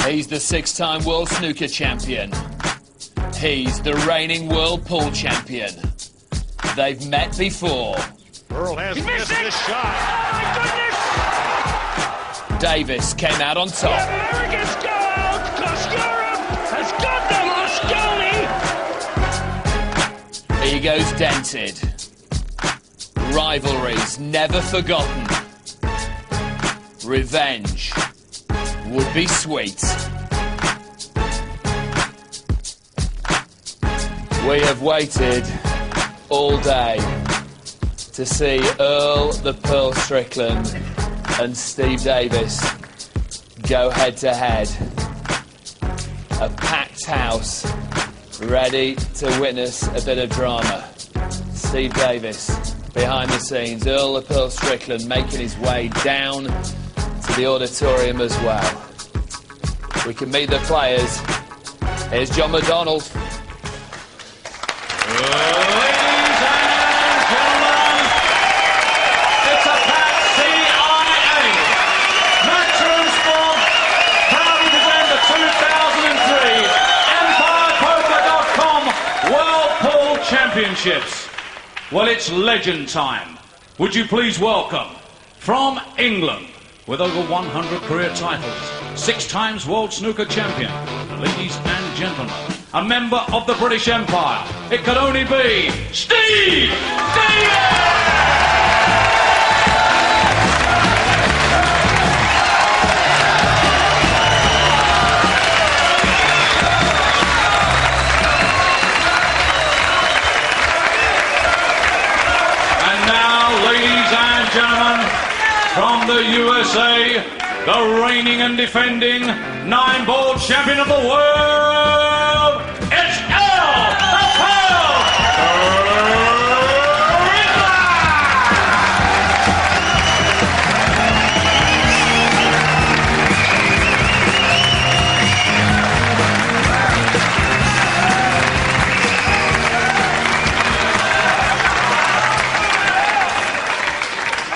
He's the 6-time World Snooker Champion. He's the reigning World Pool Champion. They've met before. Earl has missed this shot. Oh, my goodness! Davis came out on top. The Americans go out because Europe has got the lost goalie. Egos dented. Rivalries never forgotten. Revenge would be sweet. We have waited all day to see Earl the Pearl Strickland and Steve Davis go head to head. A packed house ready to witness a bit of drama. Steve Davis behind the scenes, Earl the Pearl Strickland making his way down to the auditorium as well. We can meet the players. Here's John McDonald. Ladies and gentlemen, it's a packed CIA. Matchroom Sport proudly present the 2003 EmpirePoker.com World Pool Championships. Well, it's legend time. Would you please welcome, from England, with over 100 career titles, 6 times World Snooker Champion, ladies and gentlemen, a member of the British Empire, it could only be Steve Davis! And now, ladies and gentlemen, from the USA, the reigning and defending 9-ball champion of the world, it's Earl the Pearl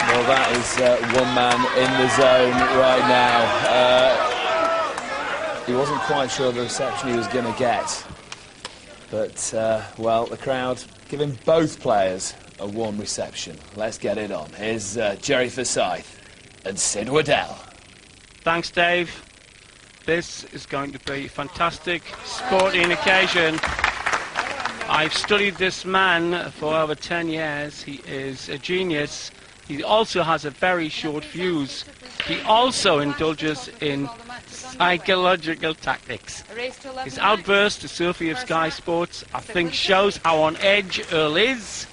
Well, that is one man in the zone right now. He wasn't quite sure the reception he was going to get. But, well, the crowd giving both players a warm reception. Let's get it on. Here's Jerry Forsyth and Sid Waddell. Thanks, Dave. This is going to be a fantastic sporting occasion. I've studied this man for over 10 years. He is a genius. He also has a very short fuse. He also indulges in psychological tactics. His outburst to Sophie of Sky Sports, I think, shows how on edge Earl is.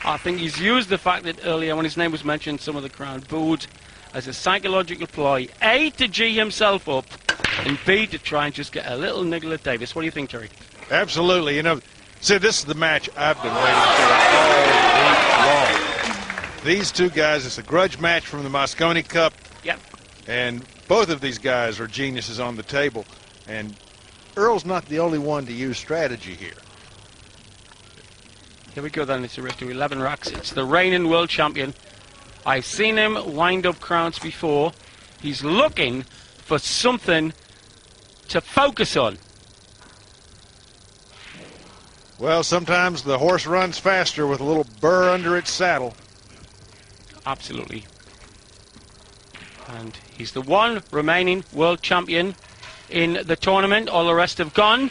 I think he's used the fact that earlier when his name was mentioned, some of the crowd booed as a psychological ploy, A, to G himself up, and B, to try and just get a little niggle at Davis. What do you think, Terry? Absolutely. You know, Sid, this is the match I've been waiting for all week long. These two guys, it's a grudge match from the Moscone Cup. Yep. And both of these guys are geniuses on the table. And Earl's not the only one to use strategy here. Here we go then. It's a race to 11 racks. It's the reigning world champion. I've seen him wind up crowds before. He's looking for something to focus on. Well, sometimes the horse runs faster with a little burr under its saddle. Absolutely. And he's the one remaining world champion in the tournament. All the rest have gone.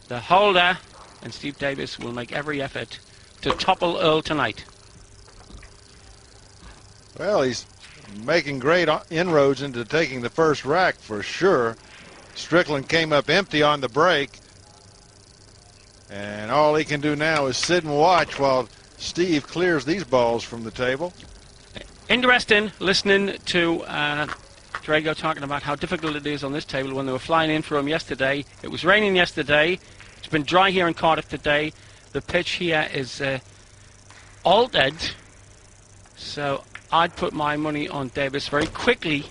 The holder and Steve Davis will make every effort to topple Earl tonight. Well, he's making great inroads into taking the first rack for sure. Strickland came up empty on the break. And all he can do now is sit and watch while Steve clears these balls from the table. Interesting listening to Drago talking about how difficult it is on this table when they were flying in for him yesterday. It was raining yesterday. It's been dry here in Cardiff today. The pitch here is altered. So I'd put my money on Davis very quickly,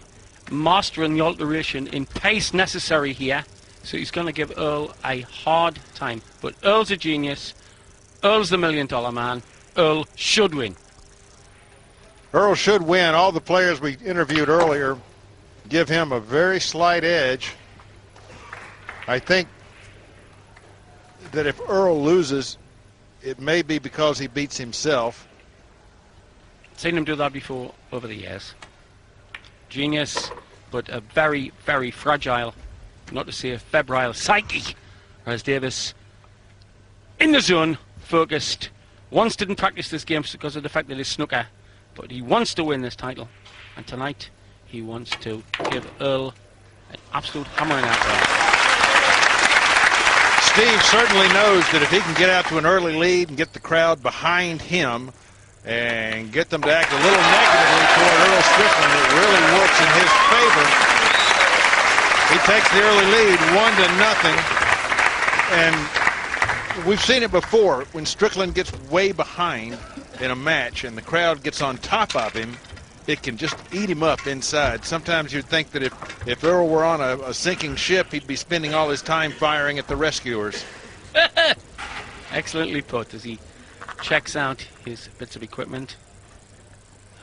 mastering the alteration in pace necessary here. So he's going to give Earl a hard time. But Earl's a genius. Earl's the $1 million man. Earl should win. Earl should win. All the players we interviewed earlier give him a very slight edge. I think that if Earl loses, it may be because he beats himself. Seen him do that before over the years. Genius, but a very, very fragile, not to say a febrile psyche. Whereas Davis, in the zone, focused. Once didn't practice this game because of the fact that it's snooker, but he wants to win this title. And tonight, he wants to give Earl an absolute hammering out there. Steve certainly knows that if he can get out to an early lead and get the crowd behind him and get them to act a little negatively toward Earl Strickland, it really works in his favor. He takes the early lead 1-0, and we've seen it before. When Strickland gets way behind in a match and the crowd gets on top of him, it can just eat him up inside. Sometimes you'd think that if Earl were on a sinking ship, he'd be spending all his time firing at the rescuers. Excellently put as he checks out his bits of equipment.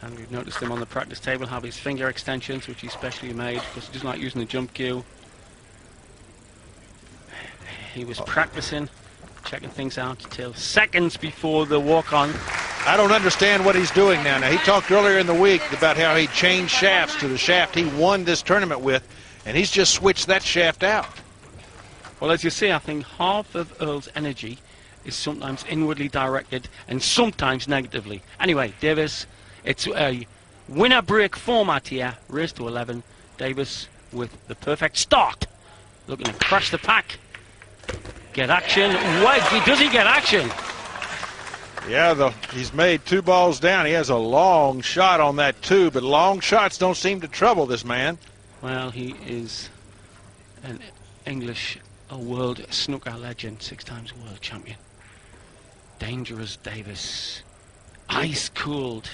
And we've noticed him on the practice table have his finger extensions, which he specially made because he doesn't like using the jump cue. He was practicing, checking things out till seconds before the walk-on. I don't understand what he's doing now. Now, he talked earlier in the week about how he changed shafts to the shaft he won this tournament with, and he's just switched that shaft out. Well, as you see, I think half of Earl's energy is sometimes inwardly directed and sometimes negatively. Anyway, Davis, it's a winner break format here. Race to 11. Davis with the perfect start. Looking to crash the pack. Get action. Why does he get action? Yeah, he's made 2 balls down. He has a long shot on that 2, but long shots don't seem to trouble this man. Well, he is an English, a world snooker legend, 6 times world champion. Dangerous Davis. Ice cooled.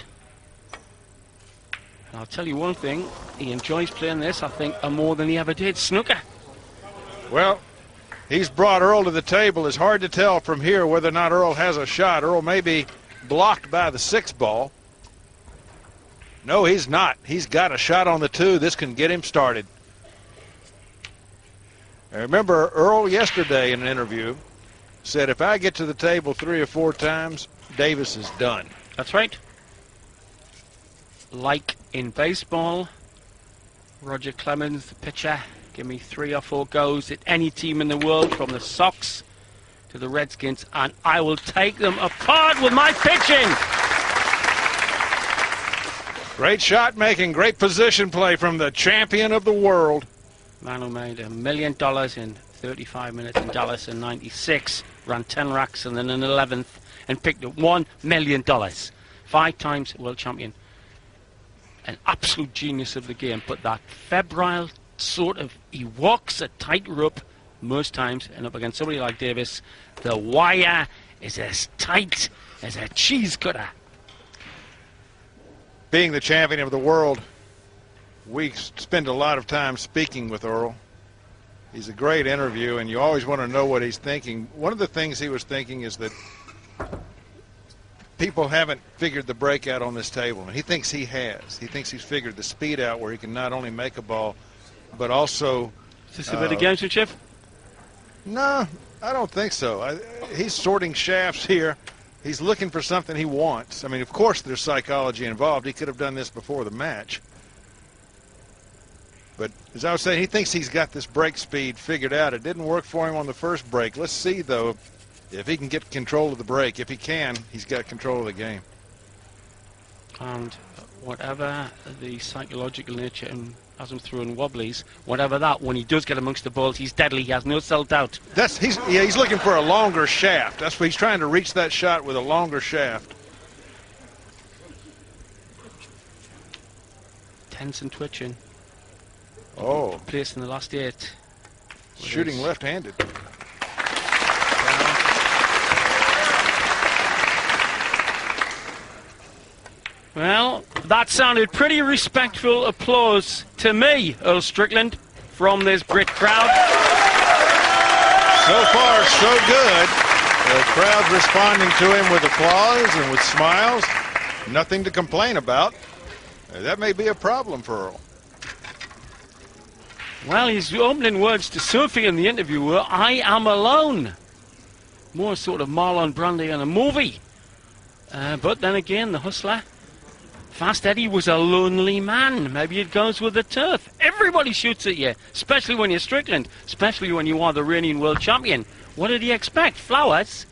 And I'll tell you one thing, he enjoys playing this, I think, more than he ever did snooker. Well, he's brought Earl to the table. It's hard to tell from here whether or not Earl has a shot. Earl may be blocked by the 6 ball. No, he's not. He's got a shot on the 2. This can get him started. I remember Earl yesterday in an interview said, if I get to the table 3 or 4 times, Davis is done. That's right. Like in baseball, Roger Clemens, the pitcher, give me 3 or 4 goes at any team in the world, from the Sox to the Redskins, and I will take them apart with my pitching. Great shot making, great position play from the champion of the world. Man who made $1 million in 35 minutes in Dallas in '96, ran 10 racks and then an 11th, and picked up $1 million. 5 times world champion. An absolute genius of the game, but that febrile sort of, he walks a tightrope most times, and up against somebody like Davis, the wire is as tight as a cheese cutter. Being the champion of the world, we spend a lot of time speaking with Earl. He's a great interview, and you always want to know what he's thinking. One of the things he was thinking is that people haven't figured the break out on this table, and he thinks he has. He thinks he's figured the speed out where he can not only make a ball, but also... Is this a bit of gamesmanship? No, I don't think so. He's sorting shafts here. He's looking for something he wants. I mean, of course there's psychology involved. He could have done this before the match. But as I was saying, he thinks he's got this break speed figured out. It didn't work for him on the first break. Let's see, though, if he can get control of the break. If he can, he's got control of the game. And whatever the psychological nature and has him throwing wobblies, whatever that, when he does get amongst the balls, he's deadly. He has no self-doubt. He's looking for a longer shaft. That's what he's trying to reach, that shot with a longer shaft. Tense and twitching. Oh. Placed in the last 8. Shooting left-handed. Well, that sounded pretty respectful applause to me, Earl Strickland, from this Brit crowd. So far, so good. The crowd responding to him with applause and with smiles. Nothing to complain about. That may be a problem for Earl. Well, his opening words to Sophie in the interview were, "I am alone." More sort of Marlon Brando in a movie. But then again, the hustler, Fast Eddie, was a lonely man. Maybe it goes with the turf. Everybody shoots at you, especially when you're Strickland, especially when you are the reigning world champion. What did he expect? Flowers?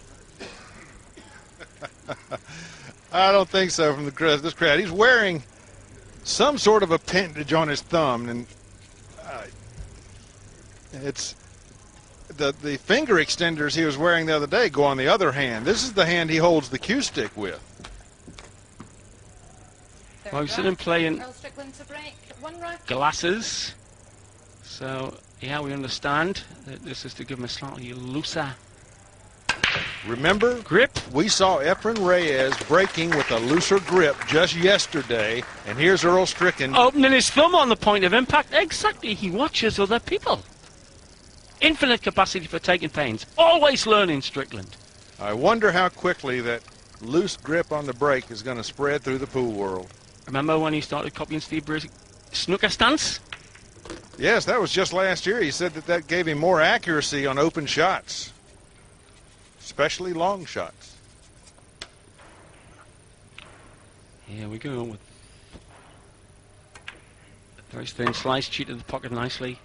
I don't think so from this crowd. He's wearing some sort of appendage on his thumb, and it's the finger extenders he was wearing the other day go on the other hand. This is the hand he holds the cue stick with. Well, he's sitting playing glasses. So, yeah, we understand that this is to give him a slightly looser Remember, grip. We saw Efren Reyes breaking with a looser grip just yesterday, and here's Earl Strickland Opening his thumb on the point of impact. Exactly, he watches other people. Infinite capacity for taking pains. Always learning, Strickland. I wonder how quickly that loose grip on the break is going to spread through the pool world. Remember when he started copying Steve Bruce's snooker stance? Yes, that was just last year. He said that gave him more accuracy on open shots, especially long shots. Here we go with a very thin slice, cheated the pocket nicely.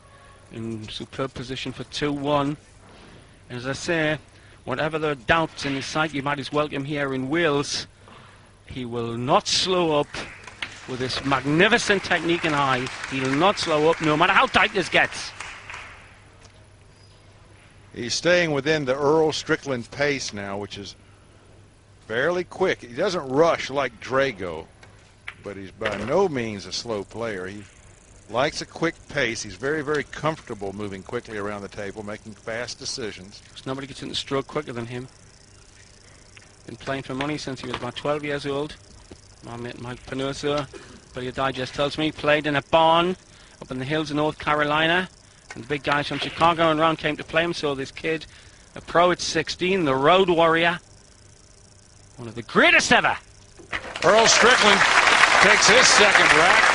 In superb position for 2-1. As I say, whatever the doubts in his sight, you might as welcome here in Wales. He will not slow up with this magnificent technique and eye. He'll not slow up no matter how tight this gets. He's staying within the Earl Strickland pace now, which is fairly quick. He doesn't rush like Drago, but he's by no means a slow player. He likes a quick pace. He's very, very comfortable moving quickly around the table, making fast decisions. Nobody gets into stroke quicker than him. Been playing for money since he was about 12 years old. My mate Mike Penosa, Billy Digest tells me, played in a barn up in the hills of North Carolina. And the big guys from Chicago and around came to play him. So this kid, a pro at 16, the road warrior, one of the greatest ever. Earl Strickland takes his second rack.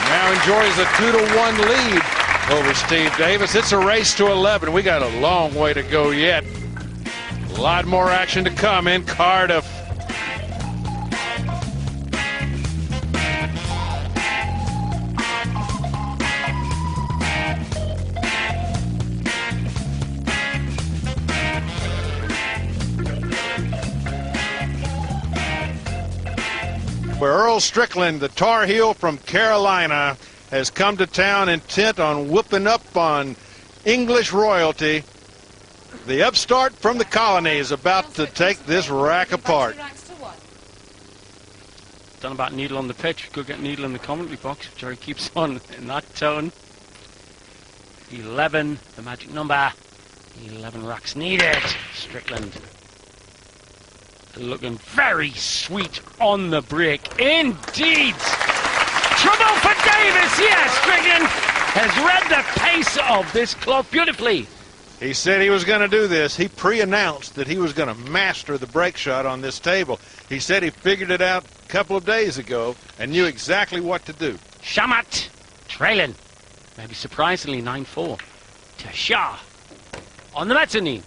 Now enjoys a 2-1 lead over Steve Davis. It's a race to 11. We got a long way to go yet. A lot more action to come in Cardiff. Where Earl Strickland, the Tar Heel from Carolina, has come to town intent on whooping up on English royalty. The upstart from the colony is about to take this rack apart. Done about Needle on the pitch. Go get Needle in the commentary box. Jerry keeps on in that tone. 11, the magic number. 11 racks needed. Strickland looking very sweet on the break. Indeed. Trouble for Davis. Yes, Strickland has read the pace of this clock beautifully. He said he was going to do this. He pre-announced that he was going to master the break shot on this table. He said he figured it out a couple of days ago and knew exactly what to do. Shamat trailing, maybe surprisingly 9-4 to Shah on the mezzanine.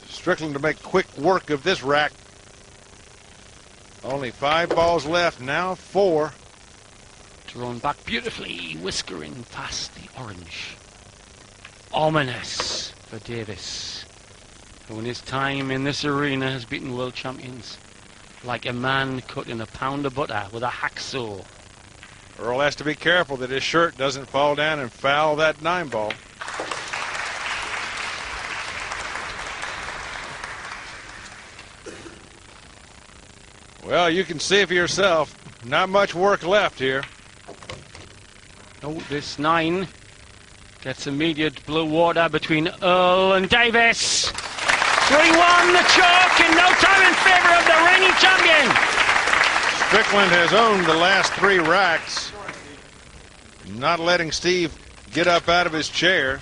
Strickland to make quick work of this rack. Only 5 balls left, now 4. Drawn back beautifully, whiskering past the orange. Ominous for Davis, who in his time in this arena has beaten world champions like a man cutting a pound of butter with a hacksaw. Earl has to be careful that his shirt doesn't fall down and foul that 9 ball. Well, you can see for yourself. Not much work left here. Oh, this 9 gets immediate blue water between Earl and Davis. 3-1, the chalk in no time in favor of the reigning champion. Strickland has owned the last 3 racks, not letting Steve get up out of his chair.